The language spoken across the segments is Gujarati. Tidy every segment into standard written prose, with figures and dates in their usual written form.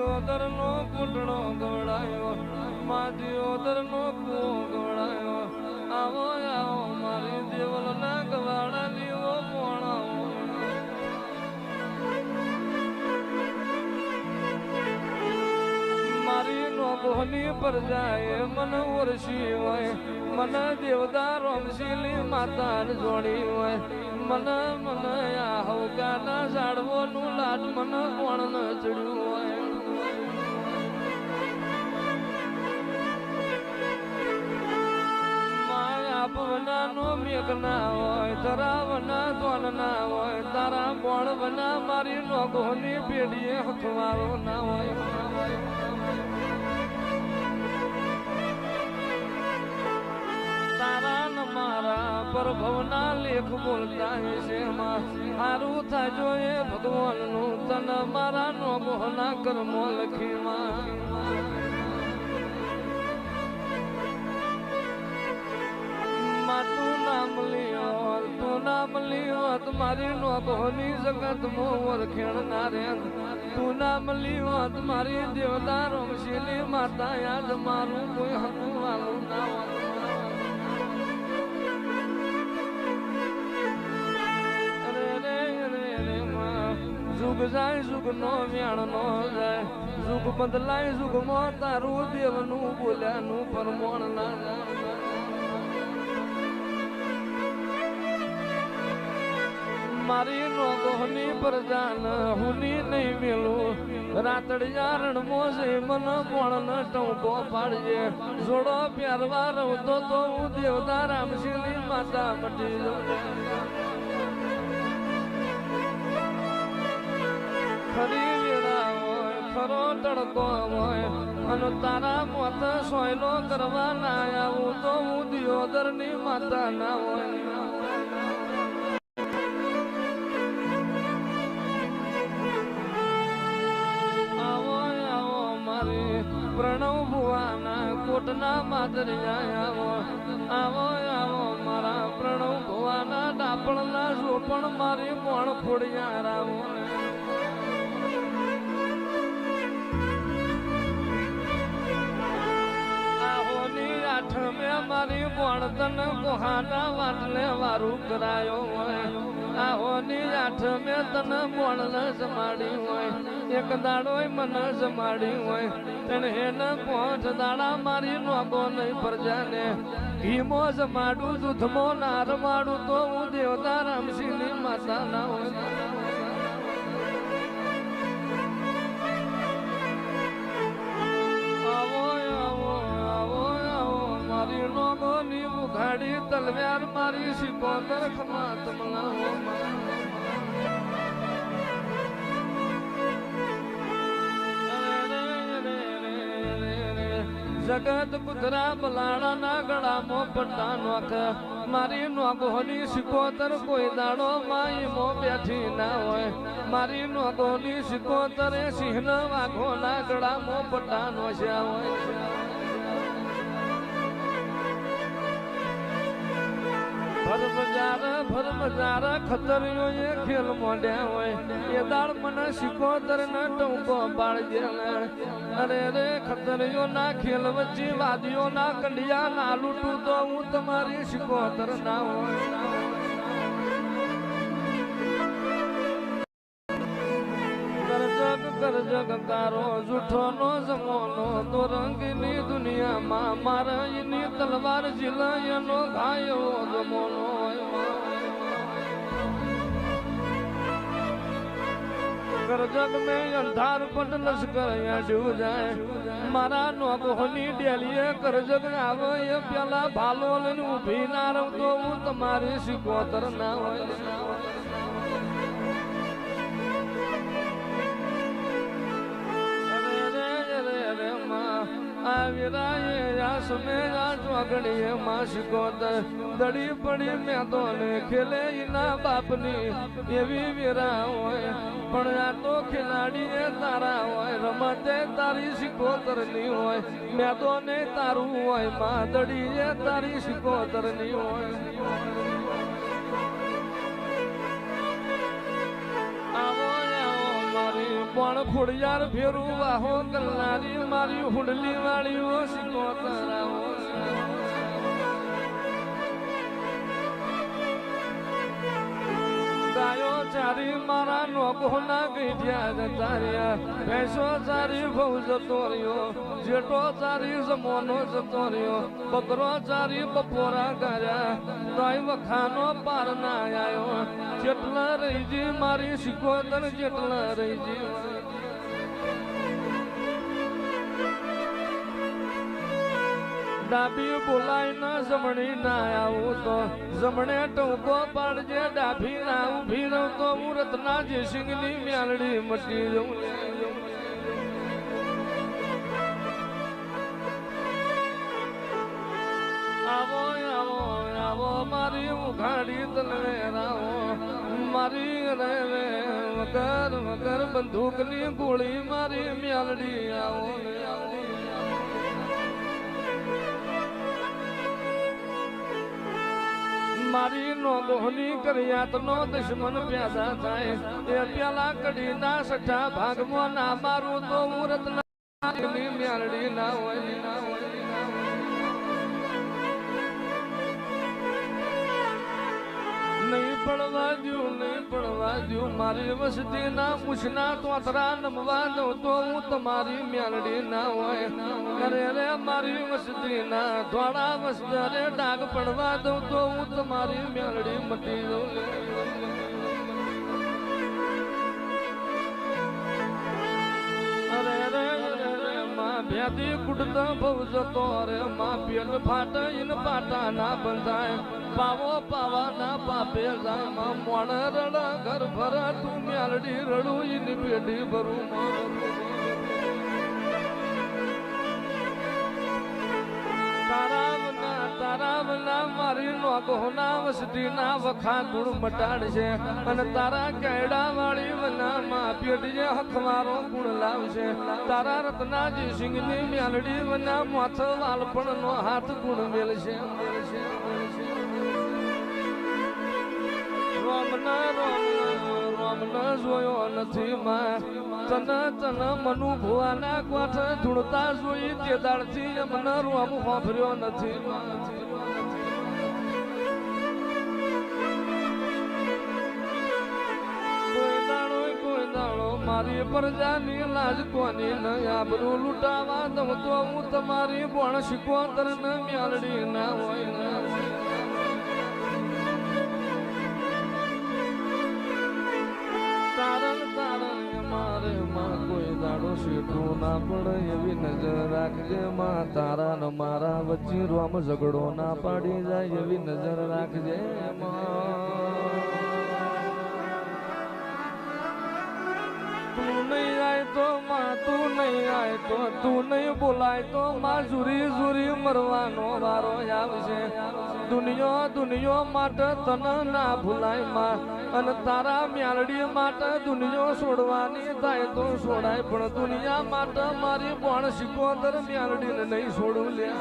દિયોદર નો કુટણો ગવડાયો માં દિયોદર નો કુવો ગવડાયો આવો આવો મારી દેવલ ના ગવાડા લીવો પોણાવો મારી નોગોની પર જાય મન ઓરસી હોય મન દેવદાર રમશીલી માતા જોડી હોય મન મન આ હવકાના ઝાડવોનું લાડ મન કોણ ન ચડ્યું હોય માયા પવનાનો મેઘના હોય ધરાવના ધોનના હોય તારા બોણવના મારી નોગોની પેઢીએ હથવારો ના હોય મારા પ્રભવના લેખ બોલતા છે હારું થાજો એ ભગવાનનું તન મારા નોગોના કર્મો લખી માં તું નામ લીવત મારી નોગોની જગત મો ઓળખેણ ના રે તું નામ લીવત મારી દેવદાર રમશીલી માતા યાદ મારું કોઈ હકું વાલું ના હોય जुग जाए जुग नो व्याण नो जाए जुग बदलाए जुग मो तारू देवनु बोल्यानु परमोण ना मारी नोगोनी पर जान हुनी नहीं मिलू रातड़िया रण मोसे मन कोण न टोको पाड़जे जोड़ो प्यारवा रवतो तो देवदार रामशीली माता मटी खरी वेळा होय खरो तडको होय अन तारा मोत सोयलो करवा ना आવું તો હું દિયોદરની માતા ના હોય આવો આવો મારે પ્રણવ ભુવાના કોટના માદરિયા આવો આવો આવો મારા પ્રણવ ભુવાના ડાપણના સોપણ મારી મોણ ફોડિયા રાવો मारी बोणतन कोहाना वाटले वारू करायो होय आहोनी आठ में तन बोणल जमाडी होय एक दाड़ोय मन जमाडी होय तन हेन पोठ दाड़ा मारी नोगो नहीं पर जाने भीमो जमाडू दुधमो नार माडू तो देवता रामशीली माता ना होय घड़ी तलवार मारी सिकोंदर खमात मलाओ जगत कुदरा बलाड़ा ना गड़ा मो पट्टा नोक मारी नोगोनी सिकोंदर कोई दाड़ो माई मो बैठी ना होय मारी नोगोनी सिकोंदर सिंह वाघो ना गड़ा मो पट्टा नोशा होय भर बजार खतरियो ये खेल मोड्या होय ये दाड़ मन सिकोतर न टोको बाळजे अरे रे खतरियो ना खेल वच्ची वादियो ना कंडिया ना लूटू तो हूँ तुम्हारी सिकोतर ना होय कर जग कारो जूठो नो जमोनो तो रंगीनी दुनिया मां मारा इनी तलवार जिलाया नो घायो जमोनो कर जग में अंधार पट लश्कर या डू जाए मारा नोगोनी डेलिए कर जग आवे ये प्याला भालो लेन उभी ना रव तो हूँ तुम्हारी सिकोतर ना होय आविराये यास में जोगड़िए माँ सिकोतर दड़ी पड़ी मैं तो ने खेले इना बापनी ये भी वीरा होय पण या तो खिलाड़ी तारा होय रमते तारी सिकोतर नी होय मैं तो ने तारू होय माँ दड़ी तारी सिकोतर नी होय आओ आओ मारी પણ ખોડિયાર ફેરું વાહો ગલ્લારી મારી હુડલી વાળીઓ સિકોતરાઓ ગાયો ચારી મારા નોકોના ગઈઠ્યા જતા રહ્યા ભેંસો ચારી ભવ જતો રહ્યો જેટો ચારી જમોનો જતો રહ્યો બકરો ચારી બપોરા કર્યા તોય વખાનો પાર ના આવ્યો જેટલા રહીજી મારી સિકોતર જેટલા રહીજી ડાબી બોલાય ના જમણી ના આવું તો જમણે ટૂંકો પાડજે ડાભી ના ઉભી રહું તો મુરત ના જયસિંહની મ્યાલડી મટી જવું આવો આવો આવો મારી ઉઘાડી તલવેરાઓ મારી રે વગર વગર બંદૂકની ગોળી મારી મ્યાલડી આવો મારી નો દોહની કર્યાત નો દુશ્મન પ્યાસા થાય એ પેલા કડી ના સઠા ભાગમાં ના મારું તો મુરત ના મ્યાલડી ના હોય ના હોય નહીં પડવા દઉં મારી વસતી ના પૂછના તોતરા નમવા દઉં તો હું તમારી મ્યાલડી ના હોય અરે રે મારી વસતી ના ધોળા વસ્તરે ડાગ પડવા દઉં તો હું તમારી મ્યાલડી મટી દઉં ભેદી કુડતા ભવ જતો રે માં પેલ ફાટ ઇન પાટા ના બંધાય પાવો પાવા ના પાપે જાય માં મોણ રડ ઘર ભર તું મ્યાલડી રડું ઇન પેઢી ભરું તારા વના મારી નોકોના વસતી ના વખા ધૂળ મટાડશે અને તારા કેડા વાળી વના માં પેઢીએ હખવારો ગુણ લાવશે તારા રત્નાજી સિંહની મ્યાલડી વના માથ વાલપણ નો હાથ ગુણ મેલશે રોમના જોયો નથી માં તન મનુ ભુવાના કોઠ ધૂળતા જોઈ તે દાડથી અમને રોમ હોભર્યો નથી કોઈ દાડો મારી પ્રજાની લાજ કોની ન આબરૂ લૂંટાવા દઉં તો હું તમારી બોણ સિકોતર ન મ્યાલડી ના હોય ના મારે માં કોઈ દાડો સીટું ના પડે એવી નજર રાખજે માં તારા ને મારા વચ્ચે રોમ ઝઘડો ના પાડી જાય એવી નજર રાખજે તું નહીં આય તો માં તું નહીં આય તો તું નહીં બોલાય તો માં ઝુરી ઝુરી મરવાનો વારો આવશે દુનિયો માટે તને ના ભૂલાય માં અને તારા મ્યાલડી માટે દુનિયો છોડવાની થાય તો છોડાય પણ દુનિયા માટે મારી પણ સિકોતર મ્યાલડીને નહીં છોડું લે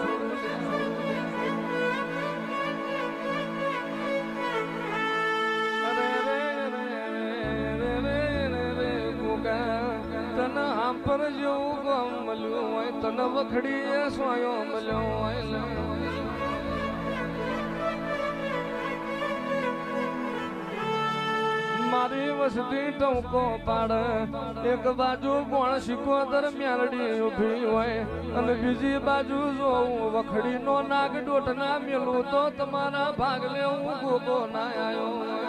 તને હાંફર જેવું ગામ મળ્યું હોય તને વખડીએ સોયો મળ્યો હોય મારી વસતી ટોકો પાડે એક બાજુ કોણ સિકોતર મ્યાલડી ઉભી હોય અને બીજી બાજુ જોઉં વખડી નો નાગ ડોટ ના મેલું તો તમારા ભાગલે હું ગોગો ના આવ્યો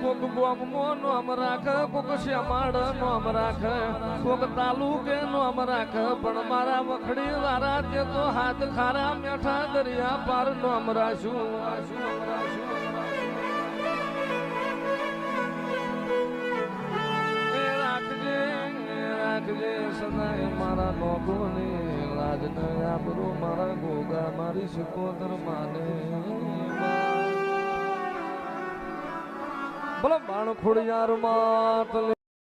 કોક ગોમો નોમ રાખ કોક શ્યામાડ નોમ રાખ કોક તાલુકે નોમ રાખ પણ મારા વખડી વાળા તે તો હાથ ખારા મેઠા દરિયા પાર નોમ રાખ્યું રાખજે સદાય મારા નોકોની લાજ ન આબરૂ મારા ગોગા મારી સિકોતર માને ભલે બાણ ખોડિયાર માત